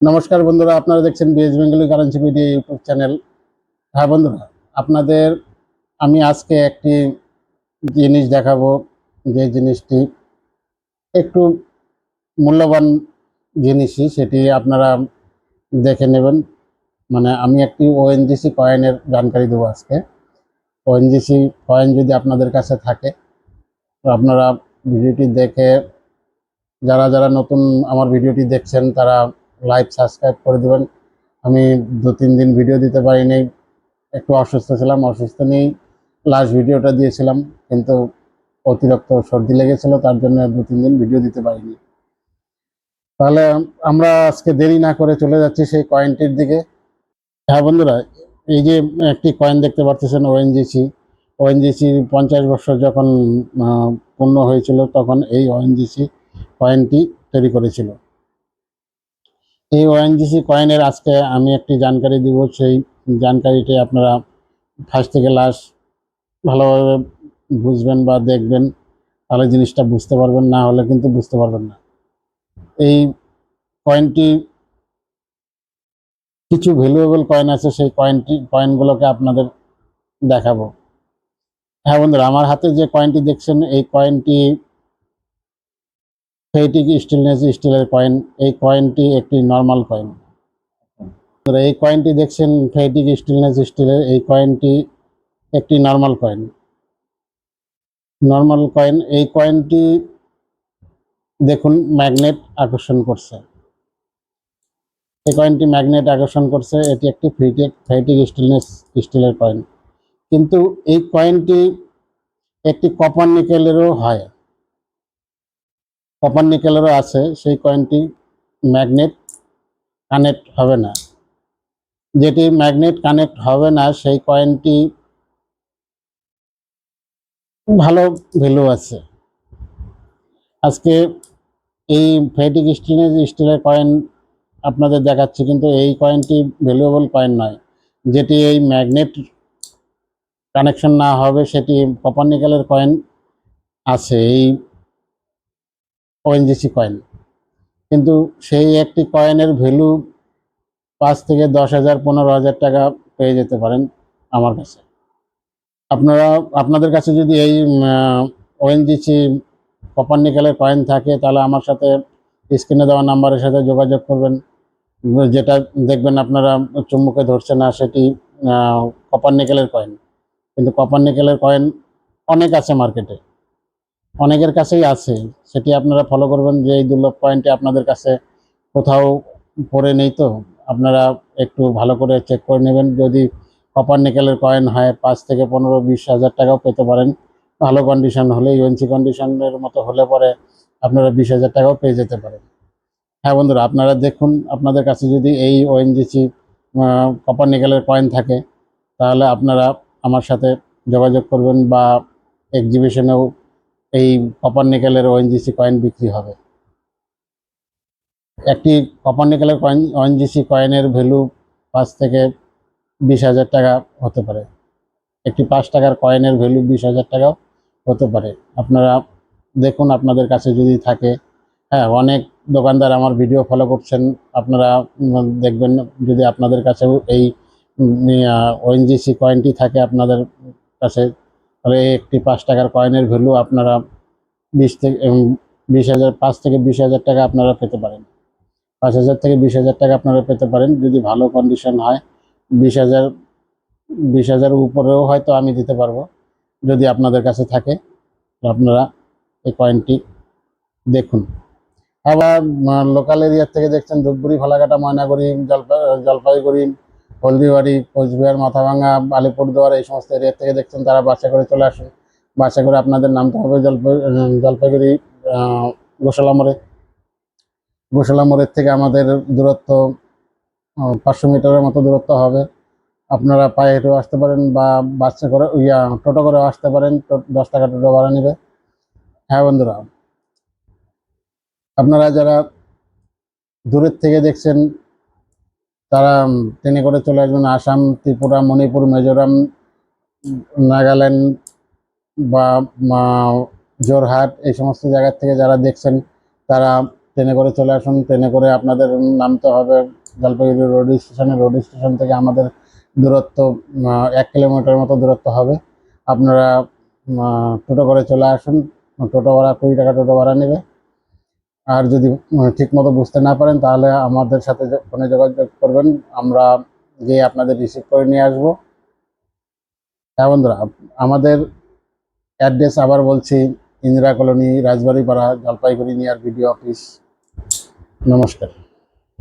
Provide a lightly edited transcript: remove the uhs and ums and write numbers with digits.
নমস্কার বন্ধুরা, আপনারা দেখছেন BS Bengali currency video YouTube channel. হ্যাঁ বন্ধুরা, আপনাদের আমি আজকে একটি জিনিস দেখাবো, যে জিনিসটি একটু মূল্যবান জিনিসই, সেটি আপনারা দেখে নেবেন। মানে আমি একটি ওএনজিসি কয়েনের জানকারি দেবো আজকে। ওএনজিসি কয়েন যদি আপনাদের কাছে থাকে তো আপনারা ভিডিওটি দেখে, যারা যারা নতুন আমার ভিডিওটি দেখছেন তারা লাইক সাবস্ক্রাইব করে দেবেন। আমি 2-3 দিন ভিডিও দিতে পারিনি, একটু অসুস্থ ছিলাম। অসুস্থ নিয়েই লাস্ট ভিডিওটা দিয়েছিলাম, কিন্তু অতিরিক্ত সর্দি লেগেছিল, তার জন্য 2-3 দিন ভিডিও দিতে পারিনি। তাহলে আমরা আজকে দেরি না করে চলে যাচ্ছি সেই কয়েনটির দিকে। হ্যাঁ বন্ধুরা, এই যে একটি কয়েন দেখতে পাচ্ছেন ওএনজিসি। ওএনজিসি 50 বছর যখন পূর্ণ হয়েছিল তখন এই ওএনজিসি কয়েনটি তৈরি করেছিল। এই ওএনজিসি কয়েনের আজকে আমি একটি জানকারি দিব। সেই জানকারিটি আপনারা ফার্স্ট থেকে লাস্ট ভালোভাবে বুঝবেন বা দেখবেন, তাহলে জিনিসটা বুঝতে পারবেন, না হলে কিন্তু বুঝতে পারবেন না। এই কয়েনটি কিছু ভ্যালুয়েবল কয়েন আছে, সেই কয়েনগুলোকে আপনাদের দেখাবো। হ্যাঁ বন্ধুরা, আমার হাতে যে কয়েনটি দেখছেন এই কয়েনটি ফেটিক স্টেনলেস স্টিলের কয়েন। এই কয়েনটি একটি নর্মাল কয়েন। এই কয়েনটি দেখছেন ফেটিক স্টেনলেস স্টিলের, এই কয়েনটি একটি নর্মাল কয়েন। নর্মাল কয়েন, এই কয়েনটি দেখুন ম্যাগনেট আকর্ষণ করছে। এই কয়েনটি ম্যাগনেট আকর্ষণ করছে, এটি একটি ফেটিক স্টেনলেস স্টিলের কয়েন। কিন্তু এই কয়েনটি একটি কপার নিকেলেরও হয়, কপার নিকেলেরও আছে। সেই কয়েনটি ম্যাগনেট কানেক্ট হবে না। যেটি ম্যাগনেট কানেক্ট হবে না সেই কয়েনটি ভালো ভ্যালু আছে। আজকে এই ফেটিক স্টেনলেস স্টিলের কয়েন আপনাদের দেখাচ্ছি, কিন্তু এই কয়েনটি ভ্যালুয়েবল কয়েন নয়। যেটি এই ম্যাগনেট কানেকশন না হবে সেটি কপার নিকেলের কয়েন আছে, এই ওএনজিসি কয়েন। কিন্তু সেই একটি কয়েনের ভ্যালু 5 থেকে 10,000, 15,000 টাকা পেয়ে যেতে পারেন আমার কাছে। আপনাদের কাছে যদি এই ওএনজিসি কপার নিকেলের কয়েন থাকে, তাহলে আমার সাথে স্ক্রিনে দেওয়া নাম্বারের সাথে যোগাযোগ করবেন। যেটা দেখবেন আপনারা চুম্বকে ধরছে না, সেটি কপার নিকেলের কয়েন। কিন্তু কপার নিকেলের কয়েন অনেক আছে মার্কেটে, অনেকের কাছেই আছে। সেটি আপনারা ফলো করবেন যে এই দুর্লভ কয়েনটি আপনাদের কাছে কোথাও পড়ে নেই। তো আপনারা একটু ভালো করে চেক করে নেবেন। যদি কপার নিকেলের কয়েন হয় 5 থেকে 15-20 হাজার টাকাও পেতে পারেন, ভালো কন্ডিশন হলে। ইউএনসি কন্ডিশনের মতো হলে পরে আপনারা 20,000 টাকাও পেয়ে যেতে পারেন। হ্যাঁ বন্ধুরা, আপনারা দেখুন, আপনাদের কাছে যদি এই ওএনজিসি কপার নিকেলের কয়েন থাকে, তাহলে আপনারা আমার সাথে যোগাযোগ করবেন, বা এক্সিবিশনেও এই কপার নিকেলের ওএনজিসি কয়েন বিক্রি হবে। একটি কপার নিকেলের কয়েন ওএনজিসি কয়েনের ভ্যালু 5 থেকে 20,000 টাকা হতে পারে। একটি 5 টাকার কয়েনের ভ্যালু 20,000 টাকাও হতে পারে। আপনারা দেখুন আপনাদের কাছে যদি থাকে। হ্যাঁ, অনেক দোকানদার আমার ভিডিও ফলো করছেন, আপনারা দেখবেন যদি আপনাদের কাছেও এই ওএনজিসি কয়েনটি থাকে আপনাদের কাছে, তাহলে একটি 5 টাকার কয়েনের ভ্যালু আপনারা 20 থেকে 20,000, 5 থেকে 20,000 টাকা আপনারা পেতে পারেন। 5,000 থেকে 20,000 টাকা আপনারা পেতে পারেন যদি ভালো কন্ডিশন হয়। 20,000, 20,000 উপরেও হয়তো আমি দিতে পারবো যদি আপনাদের কাছে থাকে। তো আপনারা এই কয়েনটি দেখুন। আবার লোকাল এরিয়া থেকে দেখছেন ধূপগুড়ি, ফালাকাটা, ময়নাগুড়ি, জলপাইগুড়ি, হলদিবাড়ি, কোচবিহার, মাথাভাঙা, আলিপুরদুয়ার, এই সমস্ত এরিয়া থেকে দেখছেন, তারা বাসে করে চলে আসুন। বাসে করে আপনাদের নামতে হবে জলপাইগুড়ি গোশালা মোড়ে। গোশালা মোড়ের থেকে আমাদের দূরত্ব 500 মিটারের মতো দূরত্ব হবে। আপনারা পায়ে হেঁটেও আসতে পারেন, বা বাসে করে টোটো করেও আসতে পারেন। 10 টাকা টোটো ভাড়া নেবে। হ্যাঁ বন্ধুরা, আপনারা যারা দূরের থেকে দেখছেন তারা ট্রেনে করে চলে আসবেন। আসাম, ত্রিপুরা, মণিপুর, মিজোরাম, নাগাল্যান্ড বা যোরহাট, এই সমস্ত জায়গার থেকে যারা দেখছেন তারা ট্রেনে করে চলে আসুন। ট্রেনে করে আপনাদের নামতে হবে জলপাইগুড়ি রোড স্টেশনে। রোড স্টেশন থেকে আমাদের দূরত্ব 1 কিলোমিটার মতো দূরত্ব হবে। আপনারা টোটো করে চলে আসুন। টোটো ভাড়া 20 টাকা টোটো ভাড়া নেবে। আর যদি ঠিক মতো বুঝতে না পারেন তাহলে আমাদের সাথে ফোনে যোগাযোগ করবেন, আমরা গিয়ে আপনাদের রিসিভ করে নিয়ে আসবো। হ্যাঁ বন্ধুরা, আমাদের অ্যাড্রেস আবার বলছি, Indira colony, Rajbaripara, Jalpaiguri near BDO office. নমস্কার।